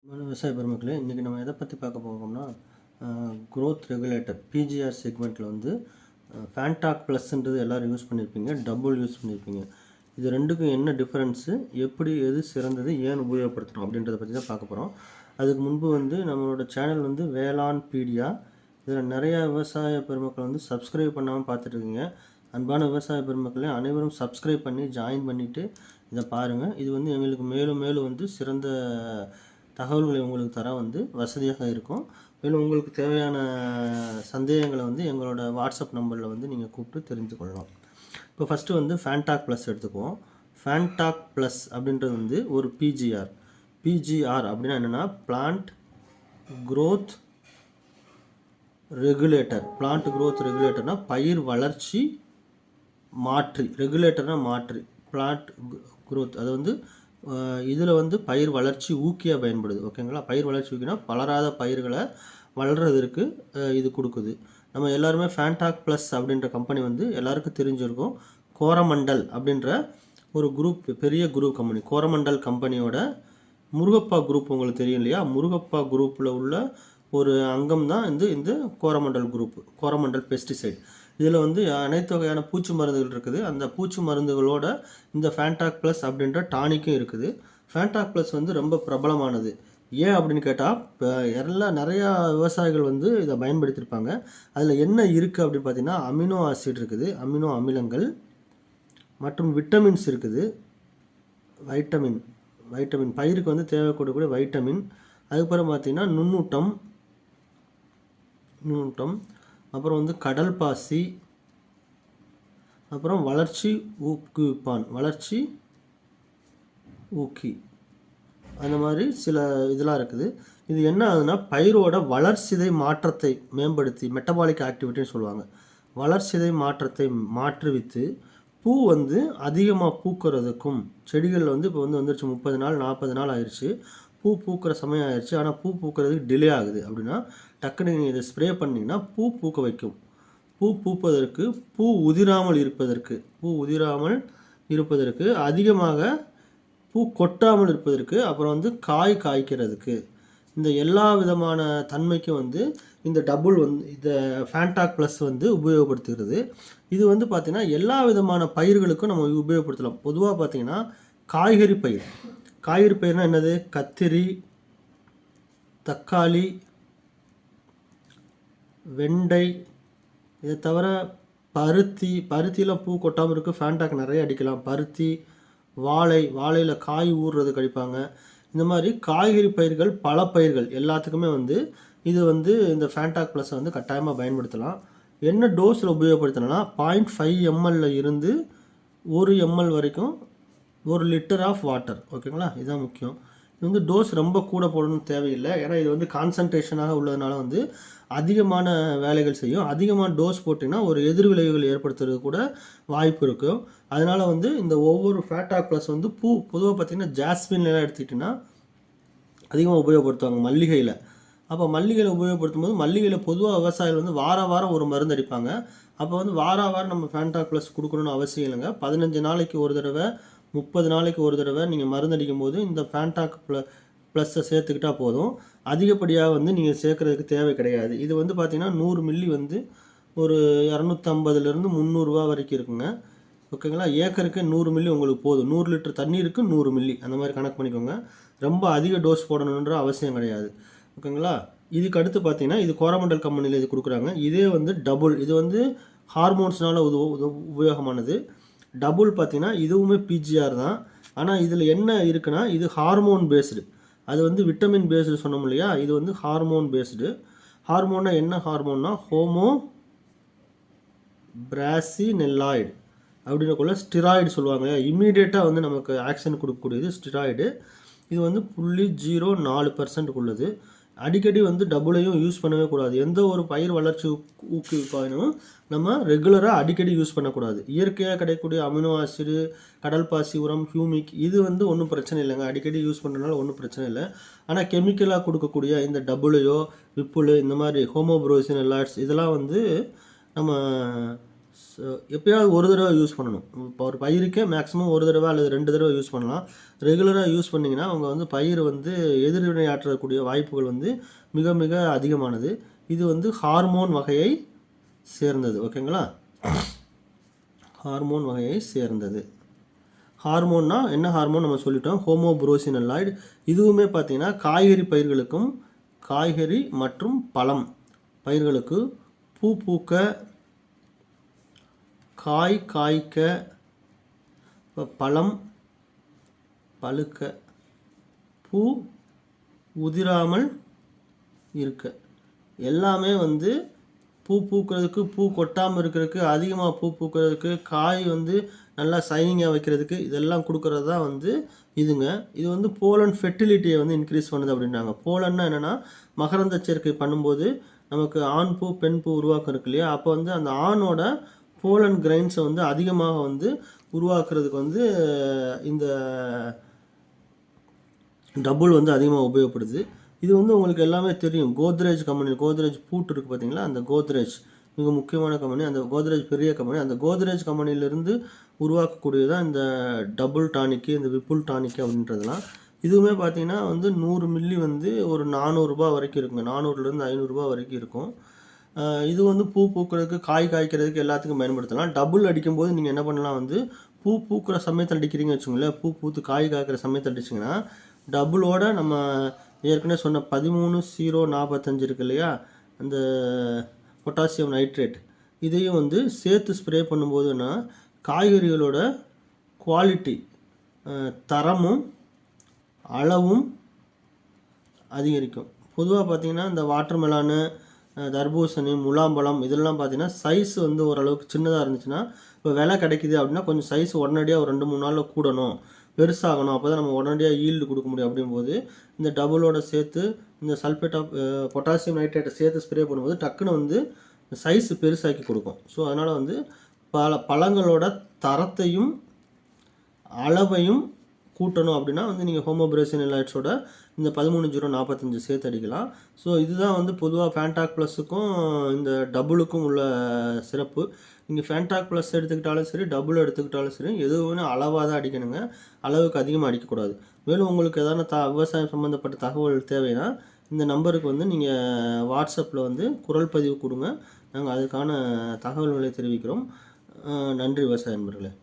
விவசாய பெருமக்களே, இன்றைக்கி நம்ம எதை பற்றி பார்க்க போகிறோம்னா க்ரோத் ரெகுலேட்டர் பிஜிஆர் செக்மெண்ட்டில் வந்து ஃபேன்டாக் ப்ளஸ்ன்றது எல்லோரும் யூஸ் பண்ணியிருப்பீங்க, டபுள் யூஸ் பண்ணியிருப்பீங்க. இது ரெண்டுக்கும் என்ன டிஃப்ரென்ஸு, எப்படி எது சிறந்தது, ஏன் உபயோகப்படுத்தணும் அப்படின்றத பற்றி தான் பார்க்க போகிறோம். அதுக்கு முன்பு வந்து நம்மளோட சேனல் வந்து வேளாண் பீடியா, இதில் நிறையா விவசாய பெருமக்கள் வந்து சப்ஸ்கிரைப் பண்ணாமல் பார்த்துட்ருக்கீங்க. அன்பான விவசாய பெருமக்களே, அனைவரும் சப்ஸ்கிரைப் பண்ணி ஜாயின் பண்ணிவிட்டு இதை பாருங்கள். இது வந்து எங்களுக்கு மேலும் மேலும் வந்து சிறந்த தகவல்களை உங்களுக்கு தர வந்து வசதியாக இருக்கும். மேலும் உங்களுக்கு தேவையான சந்தேகங்களை வந்து எங்களோட வாட்ஸ்அப் நம்பரில் வந்து நீங்கள் கூப்பிட்டு தெரிந்து கொள்ளலாம். இப்போ ஃபஸ்ட்டு வந்து ஃபேன்டாக் ப்ளஸ் எடுத்துக்குவோம். ஃபேன்டாக் ப்ளஸ் அப்படின்றது வந்து ஒரு பிஜிஆர் அப்படின்னா என்னென்னா பிளான்ட் க்ரோத் ரெகுலேட்டர்னால் பயிர் வளர்ச்சி மாற்றி, ரெகுலேட்டர்னால் மாற்றி, பிளான்ட் க்ரோத் அது வந்து இதில் வந்து பயிர் வளர்ச்சி ஊக்கியாக பயன்படுது. ஓகேங்களா? பயிர் வளர்ச்சி ஊக்கினா வளராத பயிர்களை வளர்கிறதுக்கு இது கொடுக்குது. நம்ம எல்லாருமே ஃபேன்டாக் ப்ளஸ் அப்படின்ற கம்பெனி வந்து எல்லாருக்கும் தெரிஞ்சிருக்கும். கோரமண்டல் அப்படின்ற ஒரு குரூப், பெரிய குரூப் கம்பெனி. கோரமண்டல் கம்பெனியோட முருகப்பா குரூப் உங்களுக்கு தெரியும் இல்லையா? முருகப்பா குரூப்பில் உள்ள ஒரு அங்கம் தான் இந்த கோரமண்டல் குரூப், கோரமண்டல் பெஸ்டிசைட். இதில் வந்து அனைத்து வகையான பூச்சி மருந்துகள் இருக்குது. அந்த பூச்சி மருந்துகளோட இந்த ஃபேன்டாக் ப்ளஸ் அப்படின்ற டானிக்கும் இருக்குது. ஃபேன்டாக் ப்ளஸ் வந்து ரொம்ப பிரபலமானது. ஏன் அப்படின்னு கேட்டால், இப்போ நிறையா விவசாயிகள் வந்து இதை பயன்படுத்தியிருப்பாங்க. அதில் என்ன இருக்குது அப்படின்னு பார்த்தீங்கன்னா, அமினோ ஆசிட் இருக்குது, அமினோ அமிலங்கள் மற்றும் விட்டமின்ஸ் இருக்குது. வைட்டமின் பயிருக்கு வந்து தேவைப்படக்கூடிய வைட்டமின். அதுக்கப்புறம் பார்த்திங்கன்னா நுண்ணூட்டம், அப்புறம் வந்து கடல் பாசி, அப்புறம் வளர்ச்சி ஊக்கி, அந்த மாதிரி சில இதெல்லாம் இருக்குது. இது என்ன ஆகுதுன்னா, பயிரோட வளர்சிதை மாற்றத்தை மேம்படுத்தி, மெட்டபாலிக் ஆக்டிவிட்டின்னு சொல்லுவாங்க, வளர்சிதை மாற்றத்தை மாற்றுவித்து பூ வந்து அதிகமாக பூக்கிறதுக்கும், செடிகள் வந்து இப்போ வந்து வந்துருச்சு 30 நாள் 40 நாள் ஆயிடுச்சு, பூ பூக்கிற சமயம் ஆயிடுச்சு, ஆனால் பூ பூக்கிறதுக்கு டிலே ஆகுது. அப்படின்னா டக்குனு நீங்கள் இதை ஸ்ப்ரே பண்ணிங்கன்னா பூ பூக்க வைக்கும். பூ பூப்பதற்கு, பூ உதிராமல் இருப்பதற்கு, அதிகமாக பூ கொட்டாமல் இருப்பதற்கு, அப்புறம் வந்து காய் காய்க்கிறதுக்கு, இந்த எல்லா விதமான தன்மைக்கும் வந்து இந்த டபுள் வந்து இந்த ஃபேன்டாக் ப்ளஸ் வந்து உபயோகப்படுத்துகிறது. இது வந்து பார்த்திங்கன்னா எல்லா விதமான பயிர்களுக்கும் நம்ம உபயோகப்படுத்தலாம். பொதுவாக பார்த்திங்கன்னா காய்கறி பயிர்னால் என்னது? கத்திரி, தக்காளி, வெண்டை, இதை தவிர பருத்தியில் பூ கொட்டாமல் இருக்குது, ஃபேன்டாக் நிறைய அடிக்கலாம். பருத்தி, வாழையில் காய் ஊறுறதுக்கு அடிப்பாங்க. இந்த மாதிரி காய்கறி பயிர்கள், பல பயிர்கள் எல்லாத்துக்குமே வந்து இது வந்து இந்த ஃபேன்டாக் ப்ளஸை வந்து கட்டாயமாக பயன்படுத்தலாம். என்ன டோஸில் உபயோகப்படுத்தணும்னா 0.5 ml இருந்து 1 ml வரைக்கும் 1 லிட்டர் ஆஃப் வாட்டர். ஓகேங்களா? இதுதான் முக்கியம். இது வந்து டோஸ் ரொம்ப கூட போடணும்னு தேவையில்லை. ஏன்னா இது வந்து கான்சன்ட்ரேஷனாக உள்ளதுனால வந்து அதிகமான வேலைகள் செய்யும். அதிகமான டோஸ் போட்டிங்கன்னா ஒரு எதிர்விளைவுகள் ஏற்படுத்துறது கூட வாய்ப்பு இருக்கும். அதனால் வந்து இந்த ஒவ்வொரு ஃபேன்டாக் ப்ளஸ் வந்து பொதுவாக பார்த்திங்கன்னா ஜாஸ்மின்லாம் எடுத்துக்கிட்டிங்கன்னா அதிகமாக உபயோகப்படுத்துவாங்க மல்லிகையில். அப்போ மல்லிகையில் உபயோகப்படுத்தும் போது மல்லிகையில் பொதுவாக விவசாயிகள் வந்து வாரம் ஒரு மருந்து அடிப்பாங்க. அப்போ வந்து வாரம் நம்ம ஃபேன்டாக் ப்ளஸ் கொடுக்கணுன்னு அவசியம் இல்லைங்க. 15 நாளைக்கு ஒரு தடவை, 30 நாளைக்கு ஒரு தடவை நீங்கள் மருந்து அடிக்கும் போது இந்த ஃபேன்டாக் ப்ளஸ்ஸை சேர்த்துக்கிட்டால் போதும். அதிகப்படியாக வந்து நீங்கள் சேர்க்குறதுக்கு தேவை கிடையாது. இது வந்து பார்த்திங்கன்னா 100 மில்லி வந்து ஒரு 250லேருந்து 300 ரூபா வரைக்கும் இருக்குங்க. ஓகேங்களா? ஏக்கருக்கு 100 மில்லி உங்களுக்கு போதும். 100 லிட்டர் தண்ணீருக்கு 100 மில்லி அந்த மாதிரி கணக்கு பண்ணிக்கோங்க. ரொம்ப அதிக டோஸ் போடணுன்ற அவசியம் கிடையாது. ஓகேங்களா? இதுக்கு அடுத்து பார்த்திங்கன்னா இது கோரமண்டல் கம்பெனியில் இது கொடுக்குறாங்க. இதே வந்து டபுள், இது வந்து ஹார்மோன்ஸ்னால் உபயோகமானது. டபுள் பார்த்திங்கன்னா இதுவுமே பிஜிஆர் தான். ஆனால் இதில் என்ன இருக்குன்னா, இது ஹார்மோன் பேஸ்டு, அது வந்து விட்டமின் பேஸ்டு சொன்னோம் இல்லையா? இது வந்து ஹார்மோன் பேஸ்டு. ஹார்மோன்னா என்ன ஹார்மோன்னா ஹோமோ பிராசினெல்லாய்டு அப்படின்னக்குள்ள ஸ்டிராய்டு சொல்லுவாங்க. இம்மீடியட்டாக வந்து நமக்கு ஆக்ஷன் கொடுக்கக்கூடியது ஸ்டிராய்டு. இது வந்து 0.04% அடிக்கடி வந்து டபுளையும் யூஸ் பண்ணவே கூடாது. எந்த ஒரு பயிர் வளர்ச்சி ஊக்குவிப்பாயினும் நம்ம ரெகுலராக அடிக்கடி யூஸ் பண்ணக்கூடாது. இயற்கையாக கிடைக்கக்கூடிய அமினோ ஆசிடு, கடல் பாசி உரம், ஹியூமிக், இது வந்து ஒன்றும் பிரச்சனை இல்லைங்க. அடிக்கடி யூஸ் பண்ணுறதுனால ஒன்றும் பிரச்சனை இல்லை. ஆனால் கெமிக்கலாக கொடுக்கக்கூடிய இந்த டபுளையோ, விப்புலு, இந்த மாதிரி ஹோமோப்ரோசின் எல்லாட்ஸ், இதெல்லாம் வந்து நம்ம ஸோ எப்பயாவது ஒரு தடவை யூஸ் பண்ணணும். இப்போ ஒரு பயிருக்கே மேக்ஸிமம் ஒரு தடவை அல்லது 2 தடவை யூஸ் பண்ணலாம். ரெகுலராக யூஸ் பண்ணிங்கன்னா அவங்க வந்து பயிர் வந்து எதிர்வினை ஆற்றக்கூடிய வாய்ப்புகள் வந்து மிக மிக அதிகமானது. இது வந்து ஹார்மோன் வகையை சேர்ந்தது. ஓகேங்களா? ஹார்மோன் வகையை சேர்ந்தது. ஹார்மோன்னா என்ன ஹார்மோன் நம்ம சொல்லிட்டோம், ஹோமோபுரோசினல்லாய்டு. இதுவுமே பார்த்தீங்கன்னா காய்கறி மற்றும் பழம் பயிர்களுக்கு பூ பூக்க, காய் காய்க்க, பழம் பழுக்க, பூ உதிராமல் இருக்க, எல்லாமே வந்து பூ பூக்கிறதுக்கு, பூ கொட்டாமல் இருக்கிறதுக்கு, அதிகமாக பூ பூக்கிறதுக்கு, காய் வந்து நல்லா சைனிங்காக வைக்கிறதுக்கு, இதெல்லாம் கொடுக்கறது தான் வந்து இதுங்க. இது வந்து போலன் ஃபெர்டிலிட்டியை வந்து இன்க்ரீஸ் பண்ணுது அப்படின்றாங்க. போலன்னா என்னென்னா, மகரந்த சேர்க்கை பண்ணும்போது நமக்கு ஆண் பூ பெண் பூ உருவாக்கம் இருக்கு இல்லையா, அப்போ வந்து அந்த ஆணோட போலன் கிரைன்ஸை வந்து அதிகமாக வந்து உருவாக்குறதுக்கு வந்து இந்த டபுள் வந்து அதிகமாக உபயோகப்படுது. இது வந்து உங்களுக்கு எல்லாமே தெரியும். கோத்ரேஜ் கம்பெனி, கோத்ரேஜ் பூட்டு இருக்குது பார்த்தீங்களா, அந்த கோத்ரேஜ் மிக முக்கியமான கம்பெனி. அந்த கோத்ரேஜ் பெரிய கம்பெனி. அந்த கோத்ரேஜ் கம்பெனியிலேருந்து உருவாக்கக்கூடியதான் இந்த டபுள் டானிக்கு, இந்த விப்புல் டானிக்கு அப்படின்றதுலாம். இதுவுமே பார்த்தீங்கன்னா வந்து 100 மில்லி வந்து ஒரு ₹400 வரைக்கும் இருக்குங்க. 400லேருந்து ₹500 வரைக்கும் இருக்கும். இது வந்து பூ பூக்கிறதுக்கு, காய் காய்க்கிறதுக்கு எல்லாத்துக்கும் பயன்படுத்தலாம். டபுள் அடிக்கும்போது நீங்கள் என்ன பண்ணலாம் வந்து, பூ பூக்கிற சமயத்தில் அடிக்கிறீங்கன்னு வச்சுக்கோங்களேன், பூ பூத்து காய் காய்க்கிற சமயத்தில் அடிச்சிங்கன்னா டபுளோட நம்ம ஏற்கனவே சொன்ன 13,045 இருக்கு இல்லையா, அந்த பொட்டாசியம் நைட்ரேட், இதையும் வந்து சேர்த்து ஸ்ப்ரே பண்ணும்போதுன்னா காய்கறிகளோட குவாலிட்டி, தரமும் அளவும் அதிகரிக்கும். பொதுவாக பார்த்திங்கன்னா இந்த வாட்டர் மெலானு, தர்பூசணி, முலாம்பழம் இதெல்லாம் பார்த்திங்கன்னா சைஸ் வந்து ஓரளவுக்கு சின்னதாக இருந்துச்சுன்னா, இப்போ விலை கிடைக்கிது அப்படின்னா கொஞ்சம் சைஸ் உடனடியாக ஒரு 2-3 நாளில் கூடணும், பெருசாகணும், அப்போ தான் நம்ம உடனடியாக ஈல்டு கொடுக்க முடியும். அப்படிங்கும்போது இந்த டபுளோட சேர்த்து இந்த சல்ஃபேட் ஆஃப் பொட்டாசியம் நைட்ரேட்டை சேர்த்து ஸ்ப்ரே பண்ணும்போது டக்குன்னு வந்து சைஸ் பெருசாக்கி கொடுக்கும். ஸோ அதனால் வந்து பழங்களோட தரத்தையும் அளவையும் கூட்டணும் அப்படின்னா வந்து நீங்கள் ஹோமோபுரோசினல்லாய்ட்ஸோட இந்த 13,045 சேர்த்து அடிக்கலாம். ஸோ இதுதான் வந்து பொதுவாக ஃபேண்டாக் ப்ளஸுக்கும் இந்த டபுளுக்கும் உள்ள சிறப்பு. நீங்கள் ஃபேண்டாக் ப்ளஸ் எடுத்துக்கிட்டாலும் சரி, டபுள் எடுத்துக்கிட்டாலும் சரி, எதுவுமே அளவாக தான் அடிக்கணுங்க, அளவுக்கு அதிகமாக அடிக்கக்கூடாது. மேலும் உங்களுக்கு எதனா விவசாயம் சம்மந்தப்பட்ட தகவல் தேவைன்னா இந்த நம்பருக்கு வந்து நீங்கள் வாட்ஸ்அப்பில் வந்து குரல் பதிவு கொடுங்க, நாங்கள் அதுக்கான தகவல்களை தெரிவிக்கிறோம். நன்றி விவசாய நண்பர்களே.